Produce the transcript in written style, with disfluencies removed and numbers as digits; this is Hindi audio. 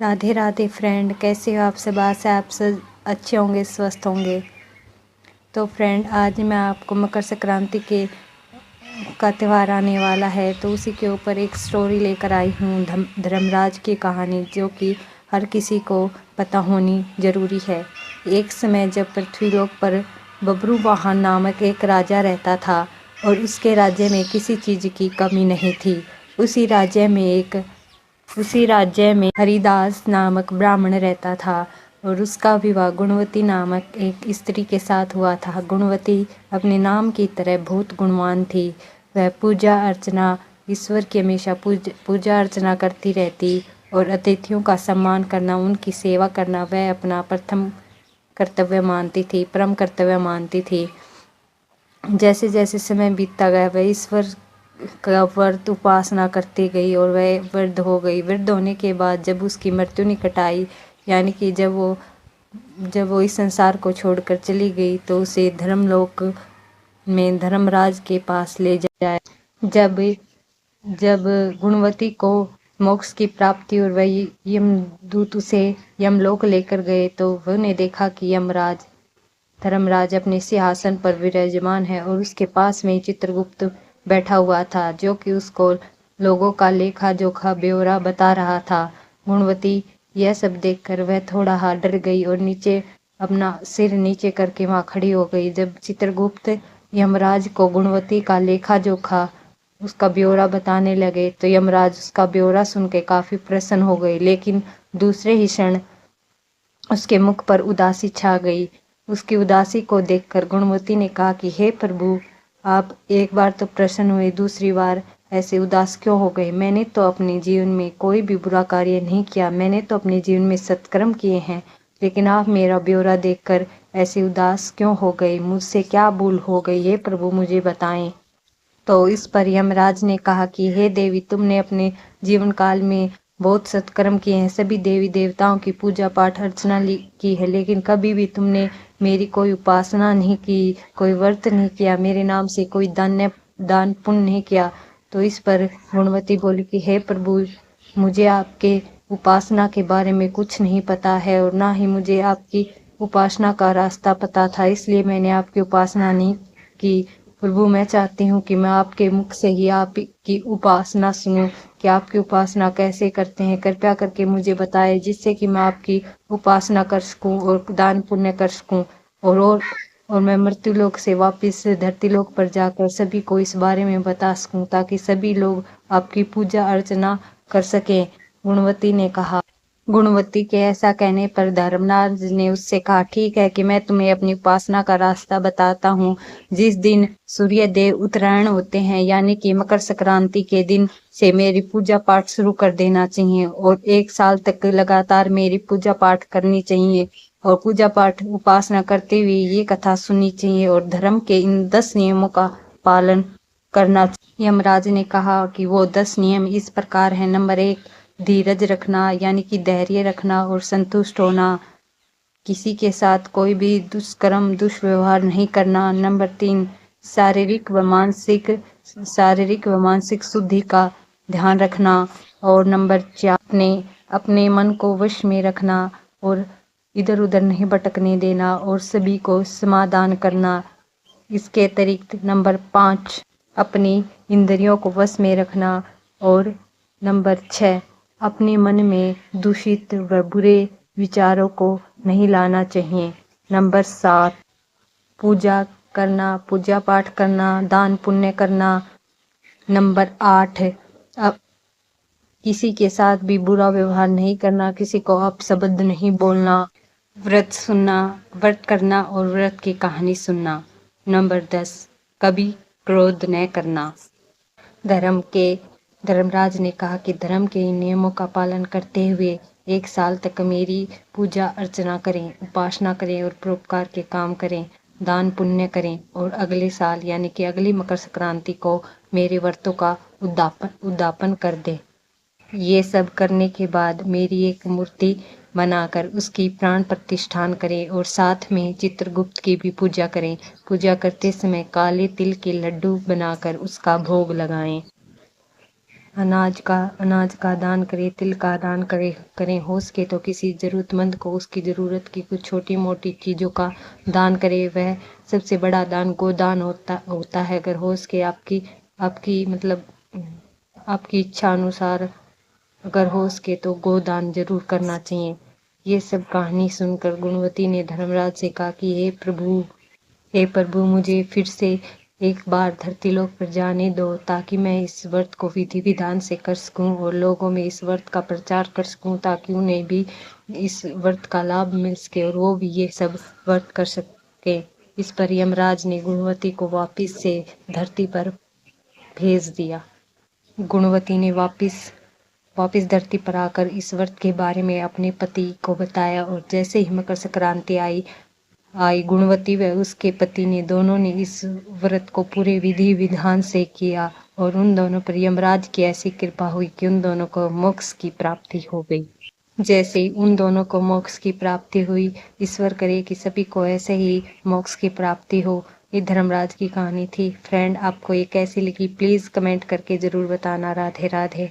राधे राधे फ्रेंड, कैसे हो आप सब? आशा आप सब अच्छे होंगे, स्वस्थ होंगे। तो फ्रेंड, आज मैं आपको मकर संक्रांति का त्यौहार आने वाला है, तो उसी के ऊपर एक स्टोरी लेकर आई हूँ, धर्मराज की कहानी, जो कि हर किसी को पता होनी ज़रूरी है। एक समय जब पृथ्वीलोक पर बब्रुवाहन नामक एक राजा रहता था और उसके राज्य में किसी चीज़ की कमी नहीं थी। उसी राज्य में हरिदास नामक ब्राह्मण रहता था और उसका विवाह गुणवती नामक एक स्त्री के साथ हुआ था। गुणवती अपने नाम की तरह बहुत गुणवान थी। वह पूजा अर्चना, ईश्वर की हमेशा पूजा अर्चना करती रहती और अतिथियों का सम्मान करना, उनकी सेवा करना वह अपना परम कर्तव्य मानती थी। जैसे जैसे समय बीतता गया, वह ईश्वर का व्रत उपासना करती गई और वह वृद्ध हो गई। वृद्ध होने के बाद जब उसकी मृत्यु निकट आई, यानी कि जब वो इस संसार को छोड़कर चली गई, तो उसे धर्मलोक में धर्मराज के पास ले जाया। जब गुणवती को मोक्ष की प्राप्ति और वह यमदूत उसे यमलोक लेकर गए, तो उन्हें देखा कि धर्मराज अपने सिंहासन पर विराजमान है और उसके पास में चित्रगुप्त बैठा हुआ था, जो कि उसको लोगों का लेखा जोखा ब्यौरा बता रहा था। गुणवती यह सब देखकर वह थोड़ा डर गई और अपना सिर नीचे करके वहां खड़ी हो गई। जब चित्रगुप्त यमराज को गुणवती का लेखा जोखा, उसका ब्यौरा बताने लगे, तो यमराज उसका ब्यौरा सुन के काफी प्रसन्न हो गए, लेकिन दूसरे ही क्षण उसके मुख पर उदासी छा गई। उसकी उदासी को देखकर गुणवती ने कहा कि हे प्रभु, आप एक बार तो प्रसन्न हुए, दूसरी बार ऐसे उदास क्यों हो गए? मैंने तो अपने जीवन में कोई भी बुरा कार्य नहीं किया, मैंने तो अपने जीवन में सत्कर्म किए हैं, लेकिन आप मेरा ब्यौरा देखकर ऐसे उदास क्यों हो गए? मुझसे क्या भूल हो गई? हे प्रभु, मुझे बताएं। तो इस पर यमराज ने कहा कि हे देवी, तुमने अपने जीवन काल में बहुत सत्कर्म किए हैं, सभी देवी देवताओं की पूजा पाठ अर्चना की है, लेकिन कभी भी तुमने मेरी कोई उपासना नहीं की, कोई व्रत नहीं किया, मेरे नाम से कोई दान पुण्य नहीं किया। तो इस पर गुणवती बोली कि हे प्रभु, मुझे आपके उपासना के बारे में कुछ नहीं पता है और ना ही मुझे आपकी उपासना का रास्ता पता था, इसलिए मैंने आपकी उपासना नहीं की। प्रभु, मैं चाहती हूँ कि मैं आपके मुख से ही आपकी उपासना सुनूं कि आपकी उपासना कैसे करते हैं। कृपया करके मुझे बताएं, जिससे कि मैं आपकी उपासना कर सकूं और दान पुण्य कर सकूं और मैं मृत्यु लोक से वापस धरती लोक पर जाकर सभी को इस बारे में बता सकूं, ताकि सभी लोग आपकी पूजा अर्चना कर सकें। गुणवती ने कहा। गुणवती के ऐसा कहने पर धर्मराज ने उससे कहा, ठीक है कि मैं तुम्हें अपनी उपासना का रास्ता बताता हूँ। जिस दिन सूर्य देव उत्तरायण होते हैं, यानी कि मकर संक्रांति के दिन से मेरी पूजा पाठ शुरू कर देना चाहिए और 1 साल तक लगातार मेरी पूजा पाठ करनी चाहिए और पूजा पाठ उपासना करते हुए ये कथा सुननी चाहिए और धर्म के इन 10 नियमों का पालन करना चाहिए। यमराज ने कहा कि वो 10 नियम इस प्रकार हैं। नंबर 1, धीरज रखना, यानी कि धैर्य रखना और संतुष्ट होना, किसी के साथ कोई भी दुष्व्यवहार नहीं करना। नंबर 3, शारीरिक व मानसिक शुद्धि का ध्यान रखना और नंबर 4, अपने मन को वश में रखना और इधर उधर नहीं भटकने देना और सभी को समाधान करना। इसके अतिरिक्त नंबर 5, अपनी इंद्रियों को वश में रखना और नंबर 6, अपने मन में दूषित व बुरे विचारों को नहीं लाना चाहिए। नंबर 7, पूजा पाठ करना, दान पुण्य करना। नंबर 8, अब किसी के साथ भी बुरा व्यवहार नहीं करना, किसी को अपशब्द नहीं बोलना, व्रत करना और व्रत की कहानी सुनना। नंबर 10, कभी क्रोध न करना। धर्मराज ने कहा कि धर्म के इन नियमों का पालन करते हुए 1 साल तक मेरी पूजा अर्चना करें, उपासना करें और परोपकार के काम करें, दान पुण्य करें और अगले साल यानी कि अगली मकर संक्रांति को मेरे व्रतों का उद्यापन कर दे। ये सब करने के बाद मेरी एक मूर्ति बनाकर उसकी प्राण प्रतिष्ठान करें और साथ में चित्रगुप्त की भी पूजा करें। पूजा करते समय काले तिल के लड्डू बनाकर उसका भोग लगाएं। अनाज का दान करें, तिल का दान करें। हो सके तो किसी ज़रूरतमंद को उसकी ज़रूरत की कुछ छोटी मोटी चीज़ों का दान करें। वह सबसे बड़ा दान गोदान होता है। अगर हो सके आपकी मतलब आपकी इच्छा अनुसार अगर हो सके तो गोदान जरूर करना चाहिए। ये सब कहानी सुनकर गुणवती ने धर्मराज से कहा कि हे प्रभु मुझे फिर से एक बार धरतीलोक पर जाने दो ताकि मैं इस व्रत को विधि विधान से कर सकूं और लोगों में इस व्रत का प्रचार कर सकूं ताकि उन्हें भी इस व्रत का लाभ मिल सके और वो भी ये सब व्रत कर सके। इस पर यमराज ने गुणवती को वापिस से धरती पर भेज दिया। गुणवती ने वापिस धरती पर आकर इस व्रत के बारे में अपने पति को बताया और जैसे ही मकर संक्रांति आई गुणवती व उसके पति ने दोनों ने इस व्रत को पूरे विधि विधान से किया और उन दोनों पर यमराज की ऐसी कृपा हुई कि उन दोनों को मोक्ष की प्राप्ति हो गई। जैसे ही उन दोनों को मोक्ष की प्राप्ति हुई, ईश्वर करे कि सभी को ऐसे ही मोक्ष की प्राप्ति हो। ये धर्मराज की कहानी थी। फ्रेंड, आपको ये कैसी लगी प्लीज कमेंट करके जरूर बताना। राधे राधे।